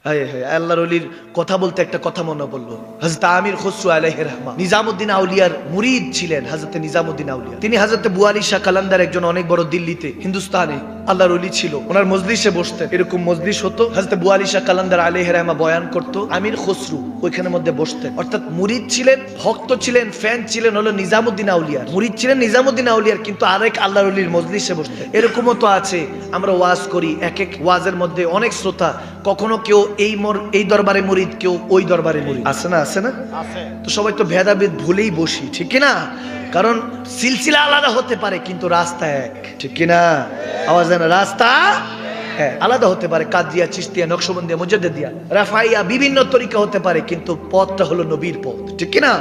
আল্লাহর ওলির কথা বলতে একটা কথা মনে পড়লো। হযরত আমির খসরু আলাইহির রহমা নিজামউদ্দিন আউলিয়ার মুরিদ ছিলেন। হযরত নিজামউদ্দিন আউলিয়া তিনি হযরত বুয়ালি শাহ কালান্দার একজন অনেক বড় দিল্লিতে হিন্দুস্তানে আল্লাহর ওলি ছিল। ওনার মজলিসে বসতেন, এরকম মজলিস হতো, হযরত বুয়ালি শাহ কালান্দার আলাইহির রহমা বয়ান করতো, আমির খসরু ওইখানের মধ্যে বসতেন। অর্থাৎ মুরিদ ছিলেন, ভক্ত ছিলেন, ফ্যান ছিলেন হলো নিজামউদ্দিন আউলিয়ার, মুরিদ ছিলেন নিজামউদ্দিন আউলিয়ার, কিন্তু আরেক আল্লাহর ওলির মজলিসে বসতেন। এরকমও তো আছে, আমরা ওয়াজ করি, এক এক ওয়াজের মধ্যে অনেক শ্রোতা, কখনো কেউ এই দরবারে মুরিদ, কেউ ওই দরবারে মুরিদ, আছে না? আছে না? তো সবাই তো ভেদাভেদ ভুলেই বসি, ঠিক কিনা? কারণ সিলসিলা আলাদা হতে পারে কিন্তু রাস্তা এক, ঠিক কিনা? আওয়াজ দেন, রাস্তা হ্যাঁ আলাদা হতে পারে। কাদিয়া, চিশতিয়া, নকশবন্দিয়া, মুজাদ্দিদিয়া, রাফাইয়া বিভিন্ন তরিকা হতে পারে, কিন্তু পথটা হলো নবীর পথ, ঠিক কিনা?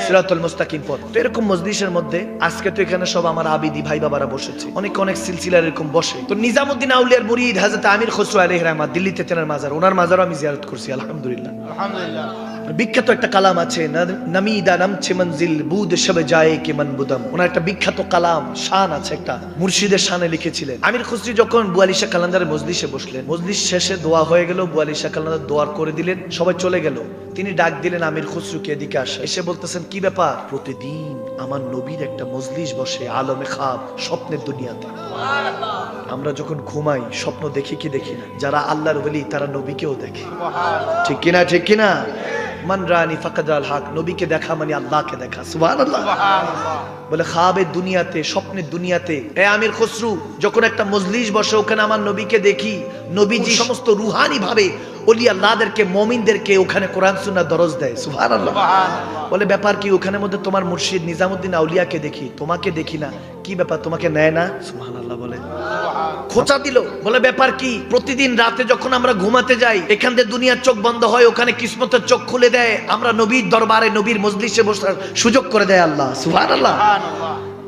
সিরাতুল মুস্তাকিম পথ। তো এরকম মজলিসের মধ্যে আজকে তো এখানে সব আমার আবিদি ভাই বাবারা বসেছে, অনেক অনেক সিলসিলার এরকম বসে। তো নিজামউদ্দিন আউলিয়ার মুরিদ হযরত আমির খসরু আলাইহির রহমা, দিল্লিতে তেনার মাজার, ওনার মাজারও আমি জিয়ারত করছি, আলহামদুলিল্লাহ। আলহামদুলিল্লাহ। বিখ্যাত একটা কালাম আছে, নামিদা নামছে মঞ্জিল বুদ শবে যায় কে মনবুদম। ওনার একটা বিখ্যাত কালাম শান আছে, একটা মুর্শিদের শানে লিখেছিলেন। আমির খসরু যখন বুয়ালি শাহ কালান্দারের মজলিসে বসলেন, মজলিস শেষে দোয়া হয়ে গেল, বুয়ালি শাহ কালান্দার দোয়া করে দিলেন, সবাই চলে গেল। তিনি ডাক দিলেন আমির খসরুকে, এদিকে আসে। এসে বলতেছেন, কি ব্যাপার? প্রতিদিন আমার নবীর একটা মজলিস বসে আলমে খাব, স্বপ্নের দুনিয়াতে। আমরা যখন ঘুমাই স্বপ্ন দেখি কি দেখি না? যারা আল্লাহর ওলি তারা নবীকেও দেখে, ঠিক কিনা? ঠিক কিনা? মান রানি ফাকাদ আল হক, নবীকে দেখা মানে আল্লাহকে দেখা। সুবহানাল্লাহ। বলে খাবের দুনিয়াতে, স্বপ্নের দুনিয়াতে আমির খসরু যখন একটা মজলিস বসে, ওখানে আমার নবীকে দেখি, নবীজি সমস্ত রুহানি ভাবে ওলি আল্লাহদেরকে, মুমিনদেরকে ওখানে কোরআন সুন্নাহ দরজ দেয়। সুবহানাল্লাহ। বলে ব্যাপার কি? ওখানে মধ্যে তোমার মুর্শিদ নিজামউদ্দিন আউলিয়াকে দেখি, তোমাকে দেখি না, কি ব্যাপার? তোমাকে নেয় না? সুবহানাল্লাহ বলে, খোঁচা দিল। বলে ব্যাপার কি? প্রতিদিন রাতে যখন আমরা ঘুমাতে যাই, এখান থেকে দুনিয়ার চোখ বন্ধ হয়, ওখানে কিসমতের চোখ খুলে দেয়, আমরা নবীর দরবারে, নবীর মজলিসে বসার সুযোগ করে দেয় আল্লাহ। সুবহানাল্লাহ।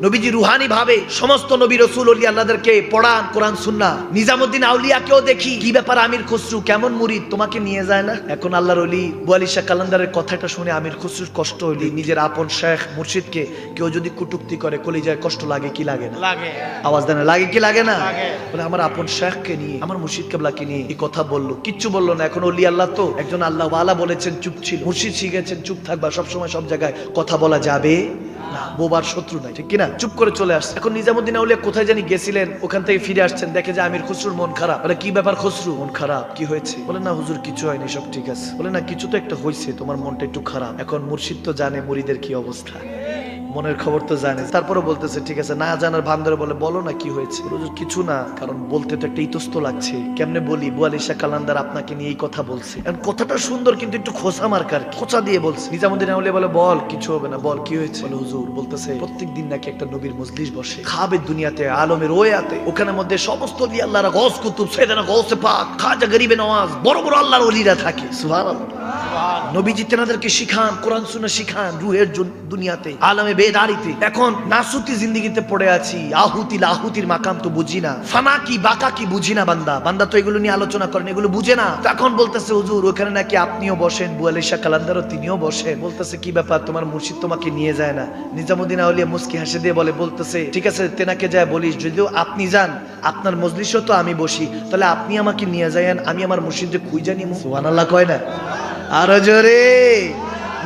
নবীজি রুহানি ভাবে সমস্ত নবী রাসূল ওলি আল্লাহদেরকে পড়ান কোরআন সুন্নাহ। নিজামউদ্দিন আউলিয়াকেও দেখি, কি ব্যাপার আমির খসরু কেমন মুরিদ, তোমাকে নিয়ে যায় না? এখন আল্লাহর ওলি বুয়ালি শাহ কালান্দারের কথাটা শুনে আমির খসরুর কষ্ট হইল। নিজের আপন শেখ মুর্শিদকে কেউ যদি কটূক্তি করে, কলিজায় কষ্ট লাগে কি লাগে না? লাগে। আওয়াজ দেন, লাগে কি লাগে না? বলে আমার আপন শেখকে নিয়ে, আমার মুর্শিদ কেবলাকে নিয়ে এই কথা বললো, কিচ্ছু বললো না। এখন ওলি আল্লাহ তো একজন আল্লাহ ওয়ালা বলেছেন চুপ ছিল, মুর্শিদ শিখেছেন চুপ থাকবা, সবসময় সব জায়গায় কথা বলা যাবে না, বোবার শত্রু নাই, ঠিক কিনা? চুপ করে চলে আসছে। এখন নিজামউদ্দিন আউলিয়া কোথায় জানি গেছিলেন, ওখান থেকে ফিরে আসছেন, দেখে যে আমির খসরুর মন খারাপ। বলে কি ব্যাপার খসরু, মন খারাপ? কি হয়েছে? বলে না হুজুর কিছু হয়নি, সব ঠিক আছে। বলে না কিছু তো একটা হয়েছে, তোমার মনটা একটু খারাপ। এখন মুর্শিদ তো জানে মুরিদের কি অবস্থা, মনের খবর তো জানে, তারপরে বলতেছে ঠিক আছে, না জানার ভান ধরে বলে বলো না কি হয়েছে? কিছু না, কারণ বলতে তো একটা ইতস্ত লাগছে, কেমনে বলি? বুয়ালি শাহ কালান্দার আপনাকে নিয়ে এই কথা বলছে। এখন কথাটা সুন্দর কিন্তু একটু খোঁচা মার্কার, খোঁচা দিয়ে বলছে। নিজামউদ্দিন আউলিয়া বলে বল, কিছু হবে না, বল কি হয়েছে? বলে হুজুর বলতেছে প্রত্যেকদিন নাকি একটা নবীর মজলিস বসে খাবের দুনিয়াতে, আলমের ওয়াতে, ওখানে মধ্যে সমস্ত ওলি আল্লাহরা, গৌস কুতুব, সাইয়েদানা গৌসে পাক, খাজা গরিবে নওয়াজ, বড় বড় আল্লাহর ওলিরা থাকে। সুবহানাল্লাহ। নবীজি তেনাদেরকে শিখান, কোরআন সুন্নাহ শিখান, রুহের দুনিয়াতে, আলমে বেদারিতে। এখন নাসুতি জিন্দেগিতে পড়ে আছি, আহুতি লাহুতির মাকাম তো বুঝি না, ফানা কি বাকা কি বুঝি না। বান্দা তো এগুলো নিয়ে আলোচনা করেন, এগুলো বুঝে না। তখন বলতেছে হুজুর ওখানে নাকি আপনিও বসেন, বুয়ালি শাহ কালান্দারও তিনিও বসেন। বলতেছে কি ব্যাপার, তোমার মুর্শিদ তোমাকে নিয়ে যায় না? নিজামউদ্দিন আউলিয়া মুস্কি হাসি দিয়ে বলতেছে ঠিক আছে, তেনাকে যায় বলিস, যদিও আপনি যান, আপনার মজলিসও তো আমি বসি, তাহলে আপনি আমাকে নিয়ে যায়েন, আমি আমার মুর্শিদকে খুঁজে নিব। সুবহানাল্লাহ কয় না? আরো জোরে।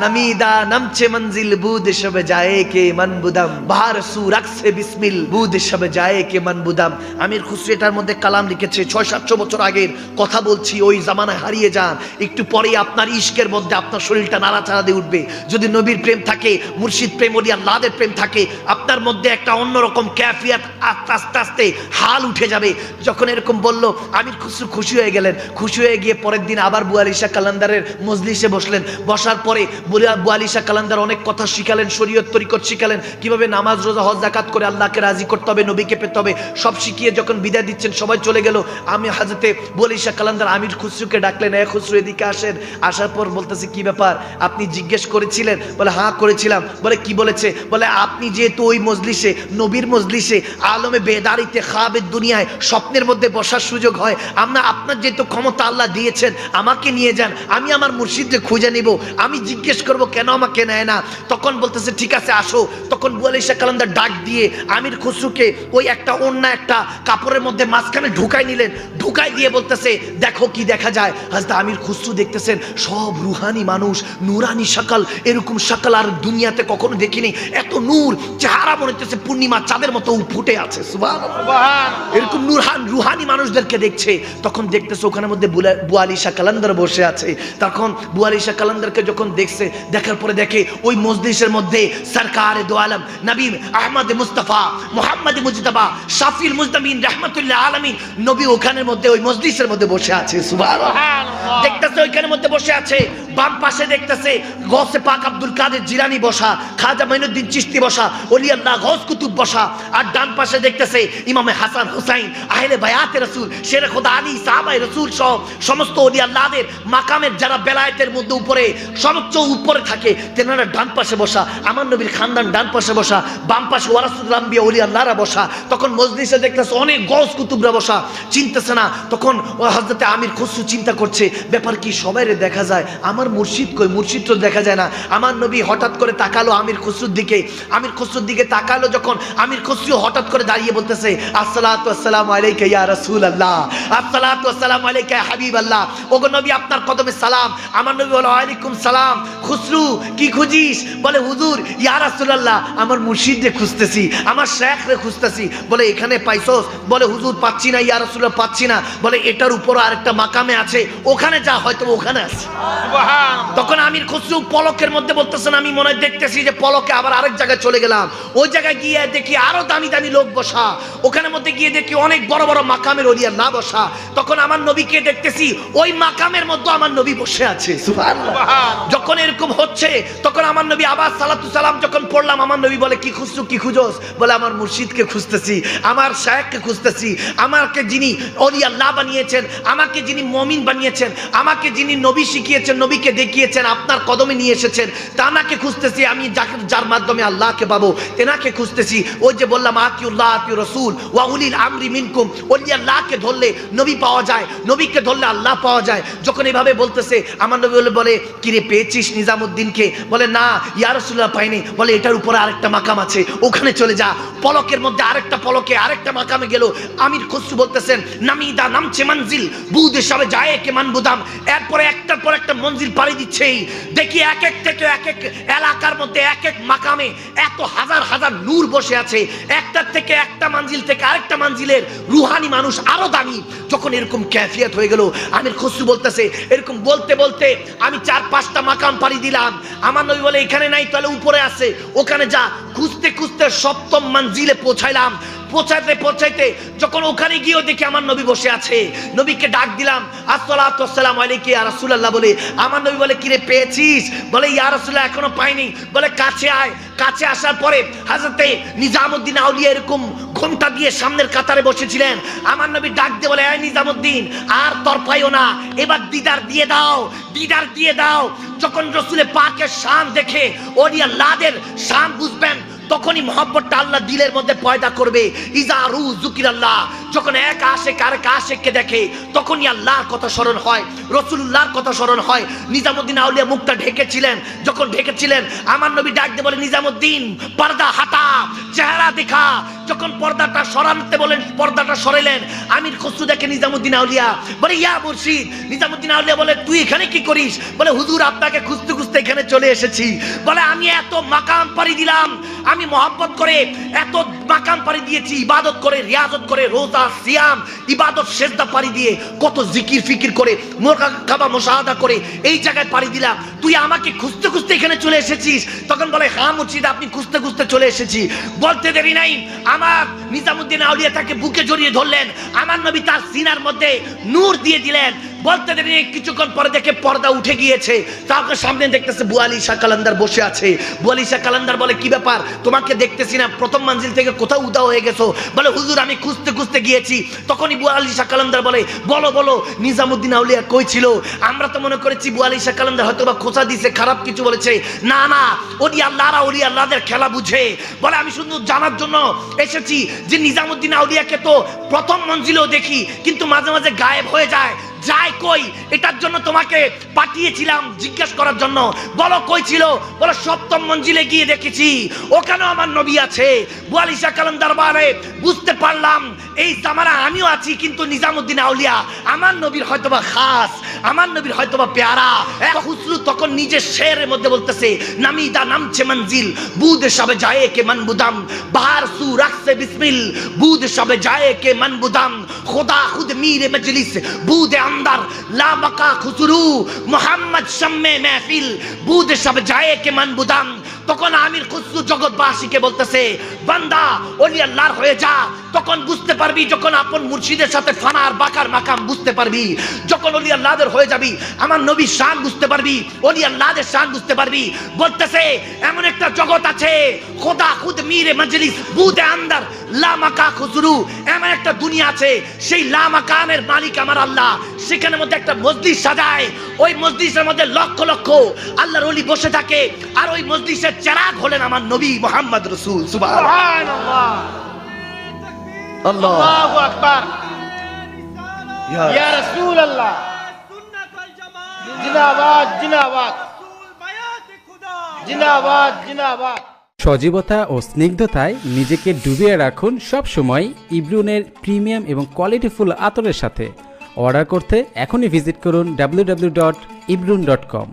নামিদা নামছে মঞ্জিল বুদ শবে যায় কে মনবুদম, বাহার সুরাক সে বিসমিল বুদ শবে যায় কে মনবুদম। আমির খসরু এটার মধ্যে কালাম লিখেছে, 600-700 বছর আগের কথা বলছি, ওই জামানায় হারিয়ে যান, একটু পরেই আপনার ইশকের মধ্যে আপনার শরীরটা নাড়াচাড়া দিয়ে উঠবে। যদি নবীর প্রেম থাকে, মুর্শিদ প্রেম, ওলি আল্লাহদের প্রেম থাকে, আপনার মধ্যে একটা অন্যরকম ক্যাফিয়াত আস্তে আস্তে হাল উঠে যাবে। যখন এরকম বলল, আমির খসরু খুশি হয়ে গেলেন। খুশি হয়ে গিয়ে পরের দিন আবার বুয়ালি শাহ কালান্দারের মজলিসে বসলেন। বসার পরে বুয়ালি শাহ কালান্দার অনেক কথা শিখালেন, শরীয়ত তরিকত শিখালেন, কিভাবে নামাজ রোজা হজ যাকাত করে আল্লাহকে রাজি করতে হবে, নবীকে পেতে হবে, সব শিখিয়ে যখন বিদায় দিচ্ছেন, সবাই চলে গেল। আমি হাজরতে বুয়ালি শাহ কালান্দার আমির খসরুকে ডাকলেন, এ খসরু এদিকে আসেন। আসার পর বলতেছে কি ব্যাপার, আপনি জিজ্ঞেস করেছিলেন? বলে হ্যাঁ করেছিলাম। বলে কি বলেছে? বলে আপনি যেহেতু ওই মজলিসে, নবীর মজলিসে, আলমে বেদারিতে, খাবের দুনিয়ায়, স্বপ্নের মধ্যে বসার সুযোগ হয়। আপনার যেহেতু ক্ষমতা আল্লাহ দিয়েছেন, আমাকে নিয়ে যান, আমি আমার মুর্শিদকে খুঁজে নিব, আমি জিজ্ঞেস করব কেন আমাকে নেয় না। তখন বলতেছে ঠিক আছে আসো। তখন বুয়ালি শাহ কালান্দার ডাক দিয়ে আমির খুসরুকে ওই একটা ওড়না একটা কাপড়ের মধ্যে মাঝখানে ঢুকাই নিলেন। ঢুকাই দিয়ে বলতেছে দেখো কি দেখা যায়। হযরত আমির খুসরু দেখতেছেন সব রুহানি মানুষ, নুরানি শাকাল, এরকম শাকাল আর দুনিয়াতে কখনো দেখিনি। এত নূর, চেহারা মনে হচ্ছে পূর্ণিমা চাঁদের মতো ফুটে আছে। সুবহানাল্লাহ। এরকম রুহানি মানুষদেরকে দেখছে। তখন দেখতেছে ওখানের মধ্যে বুয়ালি শাহ কালান্দার বসে আছে। তখন বুয়ালি শাহ কালান্দারকে যখন দেখছে, দেখার পরে দেখে ওই মজলিসের মধ্যে সরকারে দো আলম নবী আহমদ মুস্তাফা মুহাম্মদ মুজতবা শাফিউল মুজতামিন রাহমাতুল্লাহ আলামিন নবী ওখানের মধ্যে ওই মজলিসের মধ্যে বসে আছে। সুবহানাল্লাহ। দেখতেছে ওইখানের মধ্যে বসে আছে। বাম পাশে দেখতেছে গৌসে পাক আব্দুল কাদের জিলানী বসা, খাজা মাইনুদ্দিন চিশতি বসা, ওলি আল্লাহ গৌস কুতুব বসা। আর ডান পাশে দেখতেছে ইমামে হাসান হুসাইন, আহলে বায়াতে রাসূল, শেরে খোদা আলী, সাহাবায়ে রাসূল সহ সমস্ত ওলি আল্লাহদের মাকামের যারা বেলায়েতের মধ্যে উপরে সর্বোচ্চ উপরে থাকে তেনারা ডান পাশে বসা। আমার নবীর খানদান ডান পাশে বসা, বাম পাশে ওয়ারাসুল আম্বিয়া ওলি আল্লাহরা বসা। তখন মজলিসে দেখতেছে অনেক গৌস কুতুবরা বসা, চিনতেছে না। তখন হযরতে আমির খুসরু চিন্তা করছে ব্যাপার কি, সবাইরে দেখা যায়, আমার মুর্শিদ কই, মুর্শিদ তো দেখা যায় না। আমার নবী হঠাৎ করে তাকালো আমির খুসরুর দিকে। আমির খুসরুর দিকে তাকালো যখন, আমির খুসরু হঠাৎ করে দাঁড়িয়ে বলতেছে আসসালাতু আসসালামু আলাইকা ইয়া রাসূলুল্লাহ, আসসালাতু আসসালামু আলাইকা ইয়া হাবিবাল্লাহ। ওগো নবী আপনার কদমে সালাম। আমার নবী বলে ওয়ালাইকুম সালাম। খুসরু কি খুঁজিস? বলে হুজুর ইয়া রাসূলুল্লাহ আমার মুর্শিদরে খুঁজতেছি, আমার শেখরে খুঁজতেছি। বলে এখানে পাইছস? বলে হুজুর পাচ্ছি না ইয়া রাসূলুল্লাহ, পাচ্ছি না। বলে এটার উপর আরেকটা মাকামে আছে, ওখানে যা, হয়তো ওখানে আছে। তখন আমির খুসরু পলকের মধ্যে বলতেছেন আমি মনে দেখতেছি যে পলকে আবার আরেক জায়গায় চলে গেলাম। ওই জায়গায় গিয়ে দেখি আরো দামি দামি লোক বসা, ওখানের মধ্যে গিয়ে দেখি অনেক বড় বড় মাকামের ওলিয়া না বসা। তখন আমার নবীকে দেখতেছি ওই মাকামের মধ্যে আমার নবী বসে আছে। সুবহানাল্লাহ। যখন এরকম হচ্ছে তখন আমার নবী আবার সালাতু সালাম যখন পড়লাম, আমার নবী বলে কি খুঁজছো, কি খুঁজোস? বলে আমার মুর্শিদকে খুঁজতেছি, আমার শায়েখকে খুঁজতেছি, আমাকে যিনি ওলিয়া আল্লাহ বানিয়েছেন, আমাকে যিনি মুমিন বানিয়েছেন, আমাকে যিনি নবী শিখিয়েছেন, নবীকে দেখিয়েছেন, আপনার কদমে নিয়ে এসেছেন, তানাকে খুঁজতেছি। আমি যার মাধ্যমে আল্লাহকে পাবো তেনাকে খুঁজতেছি। ওই যে বললাম আতিউল্লাহ আতিউর রাসূল ওয়া উলিল আমরি মিনকুম, ওলি আল্লাহকে ধরলে নবী পাওয়া যায়, নবীকে ধরলে আল্লাহ পাওয়া যায়। যখন এভাবে বলতেছে আমার নবী বলে কিরে পেয়েছিস নিজামুদ্দিনকে? বলে না ইয়া রাসূলুল্লাহ পাইনি। বলে এটার উপরে আরেকটা মাকাম আছে, ওখানে চলে যা। পলকের মধ্যে আরেকটা পলকে আরেকটা মাকামে গেল। আমির খুসরু বলতেছেন নামিদা নামছে মঞ্জিল বুদ সবে যায় কে মান বুদাম। এরপরে একটার পর একটা মঞ্জিল পাড়ি দিচ্ছেই দেখি এক এক থেকে এক এক এলাকার মধ্যে এক এক মাকামে এত হাজার হাজার নূর বসে আছে। একটার থেকে একটা মঞ্জিল থেকে আরেকটা মঞ্জিলের রুহানি মানুষ আরো দামি। যখন এরকম ক্যাফিয়াত হয়ে গেল, আমির খুসরু বলতেছে এরকম বলতে বলতে আমি 4-5টা মাকাম পাড়ি দিলাম। আমার নবী বলে এখানে নাই, তাহলে উপরে আছে, ওখানে যা। খুঁজতে খুঁজতে 7ম মঞ্জিলে পৌঁছাইলাম। পৌঁছাইতে যখন ওখানে গিয়েও দেখি আমার নবী বসে আছে। নবীকে ডাক দিলাম আসসালাতু আসসালামু আলাইকা ইয়া রাসূলুল্লাহ বলে। আমার নবী বলে কিরে পেয়েছিস? বলে ইয়া রাসূলুল্লাহ এখনো পাইনি। বলে কাছে আয়। কাছে আসার পরে হযরতে নিজামুদ্দিন আউলিয়া এরকম ঘোমটা দিয়ে সামনের কাতারে বসেছিলেন। আমার নবী ডাক দিয়ে বলে এই নিজামুদ্দিন আর তরফাইও না, এবার দিদার দিয়ে দাও, দিদার দিয়ে দাও। যখন রাসূলের পাকের শান দেখে ওলি আল্লাহদের শান বুঝবেন, তখনই মহব্বতটা আল্লাহ দিলের মধ্যে পয়দা করবে। ইজারু যুকিরাল্লাহ, যখন এক আশিক আরেক আশিককে দেখে তখনই আল্লাহর কথা স্মরণ হয়, রাসূলুল্লাহর কথা স্মরণ হয়। নিজামুদ্দিন আউলিয়া মুখটা ঢেকেছিলেন, যখন ঢেকেছিলেন আমার নবী ডাক দিয়ে বলে নিজামুদ্দিন পর্দা হাটা, চেহারা দেখা। যখন পর্দাটা সরাতে বলেন পর্দাটা সরাইলেন। আমির খুসরু দেখে নিজামুদ্দিন আউলিয়া, বলে ইয়া মুর্শিদ। নিজামুদ্দিন আউলিয়া বলে তুই এখানে কি করিস? বলে হুজুর আপনাকে খুঁজতে খুঁজতে এখানে চলে এসেছি। বলে আমি এত মাকাম পাড়ি দিলাম, আমি মহব্বত করে এত মাকাম পাড়ি দিয়েছি, ইবাদত করে, রিয়াজত করে, রোজা সিয়াম ইবাদত সেজদা পাড়ি দিয়ে, কত জিকির ফিকির করে, মুরাকাবা মুশাহাদা করে এই জায়গায় পাড়ি দিলাম। তুই আমাকে খুঁজতে খুঁজতে এখানে চলে এসেছিস? তখন বলে হ্যাঁ মুর্শিদ আপনি খুঁজতে খুঁজতে চলে এসেছি। বলতে দেরি নাই, আমার নিজামুদ্দিন আউলিয়া তাকে বুকে জড়িয়ে ধরলেন। আমার নবী তার সিনার মধ্যে নূর দিয়ে দিলেন। বলতে দেরি কিছুক্ষণ পরে দেখে পর্দা উঠে গিয়েছে, তাকে সামনে দেখতেছে বুয়া আলী শাহ কালান্দার বসে আছে। বুয়া আলী শাহ কালান্দার বলে কি ব্যাপার, তোমাকে দেখতেছি না, প্রথম মঞ্জিল থেকে কোথাও উদা হয়ে গেছো? বলে হুজুর আমি খুঁজতে খুঁজতে গিয়েছি। তখনই বুয়া আলী শাহ কালান্দার বলে বলো বলো নিজামুদ্দিন আউলিয়া কই ছিল? আমরা তো মনে করেছি বুয়া আলী শাহ কালান্দার হয়তো বা খোঁচা দিছে, খারাপ কিছু বলেছে। না না, ওলি আল্লাহরা ওলি আল্লাহদের খেলা বুঝে। বলে আমি শুধু জানার জন্য এসেছি যে নিজামুদ্দিন আউলিয়াকে তো প্রথম মঞ্জিলেও দেখি, কিন্তু মাঝে মাঝে গায়েব হয়ে যায়, যায় কই? এটার জন্য তোমাকে পাঠিয়েছিলাম জিজ্ঞাসা করার জন্য। বলো কই ছিল? বলো সপ্তম মঞ্জিলে গিয়ে দেখেছি, ওখানেও আমার নবী আছে। বুয়া আলী শাহ কালান্দার বলে বুঝতে পারলাম এই জামানা আমিও আছি, কিন্তু নিজামুদ্দিন আউলিয়া আমার নবীর হয়তোবা খাস, আমার নবীর হয়তোবা পেয়ারা। খুসরু তখন নিজের শেরের মধ্যে বলতেছে নামিদা নামছে মঞ্জিল বুদ সবে যায় কে মন বুদাম বাহার সু রাখছে বিসমিল বুদ সবে যায় কে মন বুদাম খোদা খুদ মীরে মজলিস বুদ अंदर ला बका खुसरू मोहम्मद शम्मे महफिल बुद सब जाए के मन बुदाम। তখন আমির খুসরু জগৎবাসীকে বলতেছে বান্দা ওলি আল্লাহর হয়ে যা, তখন বুঝতে পারবি, যখন আপন মুর্শিদের সাথে ফানার বাকার মাকাম বুঝতে পারবি, যখন ওলি আল্লাহদের হয়ে যাবি, আমার নবীর শান বুঝতে পারবি, ওলি আল্লাহদের শান বুঝতে পারবি। বলতেছে এমন একটা জগৎ আছে খোদা খুদ মীরে মজলিস বুদে আন্দার লা মাকা খুসরু, এমন একটা দুনিয়া আছে সেই লা মাকামের মালিক আমার আল্লাহ, সেখানের মধ্যে একটা মজলিস সাজায়, ওই মজলিসের মধ্যে লক্ষ লক্ষ আল্লাহর ওলি বসে থাকে, আর ওই মজলিসের চেরাগ হলেন আমার নবী মুহাম্মদ রাসূল। সুবহানাল্লাহ, আল্লাহু আকবার, ইয়া রাসূলুল্লাহ, জিন্দাবাদ জিন্দাবাদ জিন্দাবাদ জিন্দাবাদ। সজীবতা ও স্নিগ্ধতায় নিজেকে ডুবিয়ে রাখুন সব সময় ইব্রুনের প্রিমিয়াম এবং কোয়ালিটিফুল আতরের সাথে। অর্ডার করতে এখনই ভিজিট করুন www.ibrun.com।